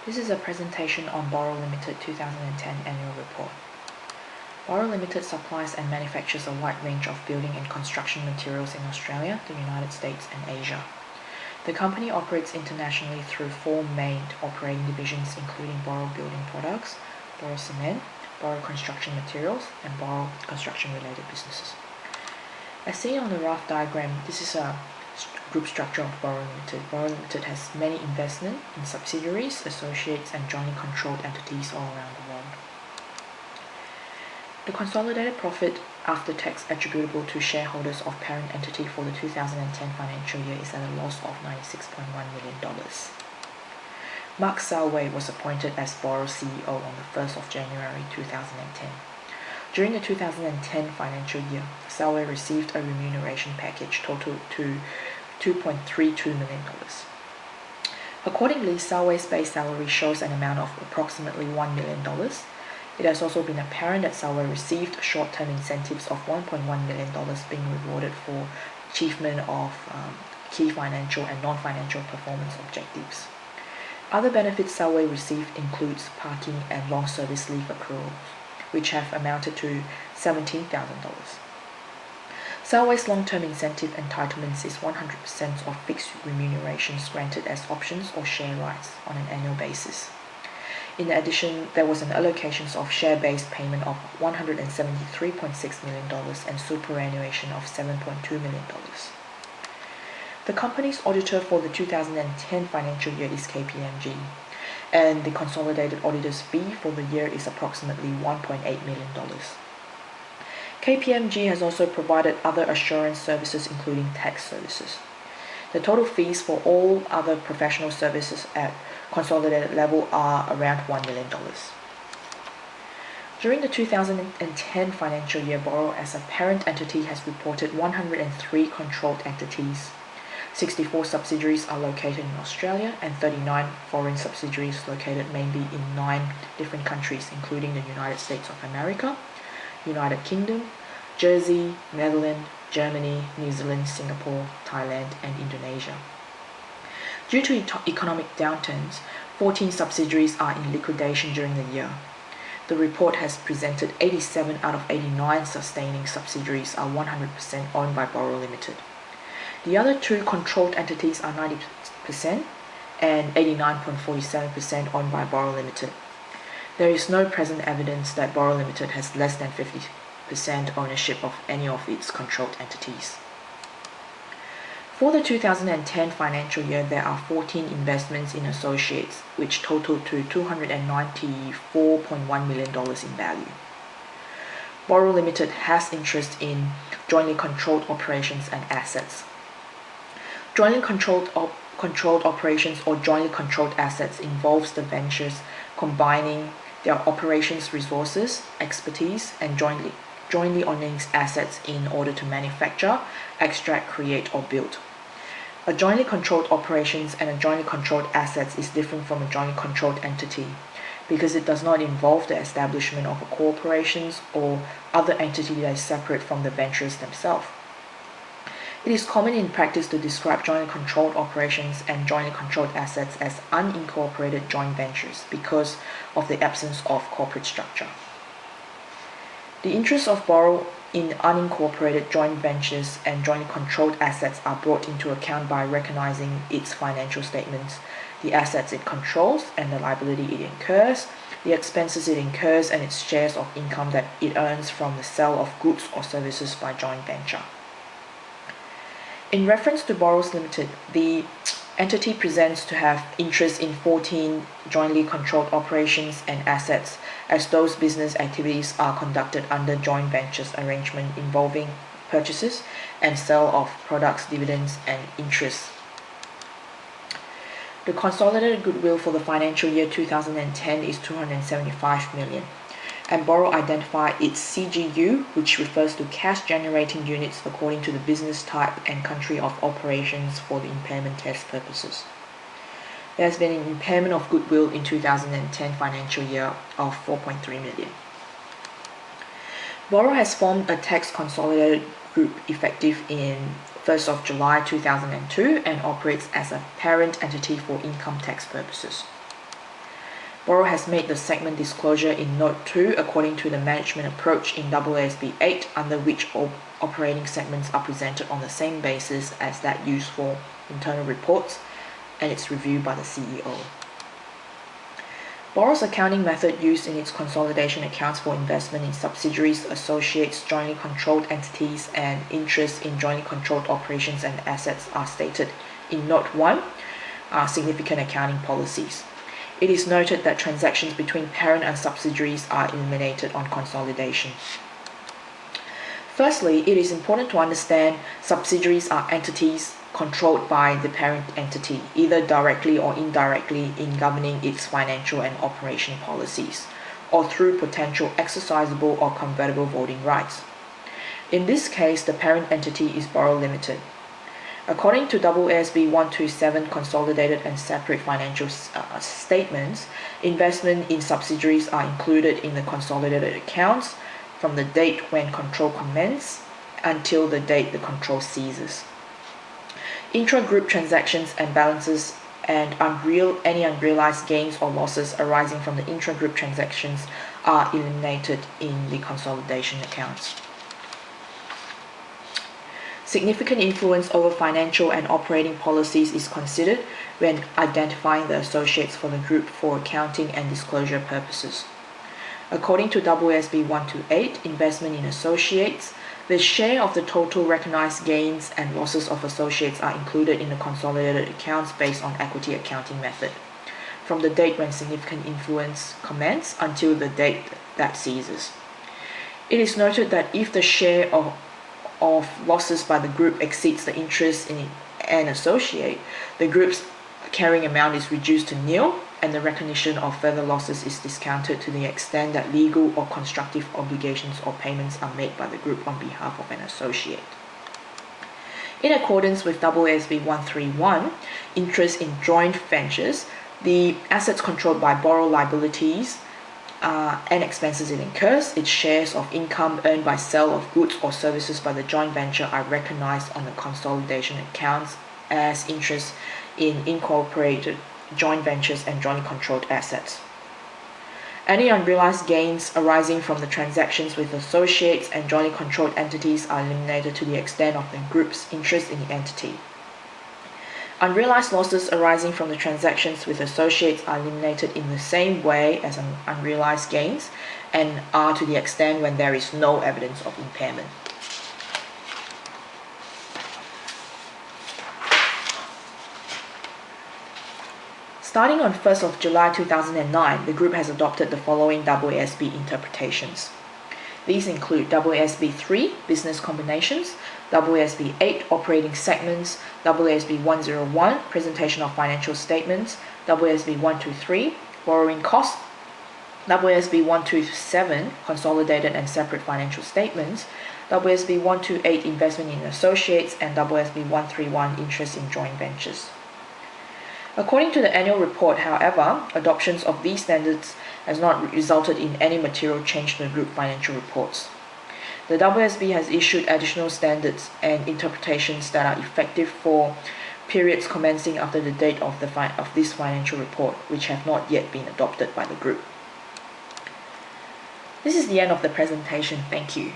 This is a presentation on Boral Limited 2010 Annual Report. Boral Limited supplies and manufactures a wide range of building and construction materials in Australia, the United States and Asia. The company operates internationally through four main operating divisions including Boral Building Products, Boral Cement, Boral Construction Materials and Boral Construction related businesses. As seen on the rough diagram, this is a group structure of Boral Limited. Boral Limited has many investment in subsidiaries, associates and jointly controlled entities all around the world. The consolidated profit after tax attributable to shareholders of parent entity for the 2010 financial year is at a loss of $96.1 million. Mark Salway was appointed as Boral CEO on the 1st of January 2010. During the 2010 financial year, Salway received a remuneration package total to $2.32 million. Accordingly, Salway's base salary shows an amount of approximately $1 million. It has also been apparent that Salway received short-term incentives of $1.1 million being rewarded for achievement of key financial and non-financial performance objectives. Other benefits Salway received includes parking and long service leave accruals, which have amounted to $17,000. Salway's long-term incentive entitlements is 100% of fixed remunerations granted as options or share rights on an annual basis. In addition, there was an allocation of share-based payment of $173.6 million and superannuation of $7.2 million. The company's auditor for the 2010 financial year is KPMG, and the consolidated auditor's fee for the year is approximately $1.8 million. KPMG has also provided other assurance services including tax services. The total fees for all other professional services at consolidated level are around $1 million. During the 2010 financial year, Boral as a parent entity has reported 103 controlled entities. 64 subsidiaries are located in Australia and 39 foreign subsidiaries located mainly in 9 different countries including the United States of America, United Kingdom, Jersey, Netherlands, Germany, New Zealand, Singapore, Thailand and Indonesia. Due to economic downturns, 14 subsidiaries are in liquidation during the year. The report has presented 87 out of 89 sustaining subsidiaries are 100% owned by Boral Limited. The other 2 controlled entities are 90% and 89.47% owned by Boral Limited. There is no present evidence that Boral Limited has less than 50% ownership of any of its controlled entities. For the 2010 financial year, there are 14 investments in associates, which total to $294.1 million in value. Boral Limited has interest in jointly controlled operations and assets. Jointly controlled operations or jointly controlled assets involves the ventures combining their operations resources, expertise, and jointly owning assets in order to manufacture, extract, create, or build. A jointly controlled operations and a jointly controlled assets is different from a jointly controlled entity because it does not involve the establishment of a corporations or other entity that is separate from the ventures themselves. It is common in practice to describe jointly controlled operations and jointly controlled assets as unincorporated joint ventures because of the absence of corporate structure. The interests of Boral in unincorporated joint ventures and jointly controlled assets are brought into account by recognizing its financial statements, the assets it controls and the liability it incurs, the expenses it incurs and its shares of income that it earns from the sale of goods or services by joint venture. In reference to Boral Limited, the entity presents to have interest in 14 jointly controlled operations and assets as those business activities are conducted under joint ventures arrangement involving purchases and sale of products, dividends and interest. The consolidated goodwill for the financial year 2010 is $275 million. And Boral identified its CGU, which refers to cash generating units according to the business type and country of operations for the impairment test purposes. There has been an impairment of goodwill in 2010 financial year of $4.3 million. Boral has formed a tax consolidated group effective in 1st of July 2002 and operates as a parent entity for income tax purposes. Boral has made the segment disclosure in Note 2 according to the management approach in AASB 8, under which all operating segments are presented on the same basis as that used for internal reports, and it's reviewed by the CEO. Boral's accounting method used in its consolidation accounts for investment in subsidiaries, associates, jointly controlled entities, and interests in jointly controlled operations and assets are stated in Note 1, significant accounting policies. It is noted that transactions between parent and subsidiaries are eliminated on consolidation. Firstly, it is important to understand subsidiaries are entities controlled by the parent entity, either directly or indirectly in governing its financial and operation policies, or through potential exercisable or convertible voting rights. In this case, the parent entity is Boral Limited. According to AASB 127 Consolidated and Separate Financial Statements, investment in subsidiaries are included in the consolidated accounts from the date when control commences until the date the control ceases. Intra-group transactions and balances and any unrealized gains or losses arising from the intra-group transactions are eliminated in the consolidation accounts. Significant influence over financial and operating policies is considered when identifying the associates for the group for accounting and disclosure purposes. According to AASB 128, investment in associates, the share of the total recognized gains and losses of associates are included in the consolidated accounts based on equity accounting method, from the date when significant influence commences until the date that ceases. It is noted that if the share of losses by the group exceeds the interest in an associate, the group's carrying amount is reduced to nil, and the recognition of further losses is discounted to the extent that legal or constructive obligations or payments are made by the group on behalf of an associate. In accordance with AASB 131, interest in joint ventures, the assets controlled by Boral liabilities and expenses it incurs, its shares of income earned by sale of goods or services by the joint venture are recognized on the consolidation accounts as interest in incorporated joint ventures and jointly controlled assets. Any unrealized gains arising from the transactions with associates and jointly controlled entities are eliminated to the extent of the group's interest in the entity. Unrealized losses arising from the transactions with associates are eliminated in the same way as unrealized gains and are to the extent when there is no evidence of impairment. Starting on 1st of July 2009, the group has adopted the following AASB interpretations. These include AASB 3, Business Combinations, AASB 8, Operating Segments, AASB 101, Presentation of Financial Statements, AASB 123, Borrowing Costs, AASB 127, Consolidated and Separate Financial Statements, AASB 128, Investment in Associates, and AASB 131, Interest in Joint Ventures. According to the annual report, however, adoptions of these standards has not resulted in any material change to the group financial reports. The AASB has issued additional standards and interpretations that are effective for periods commencing after the date of this financial report, which have not yet been adopted by the group. This is the end of the presentation. Thank you.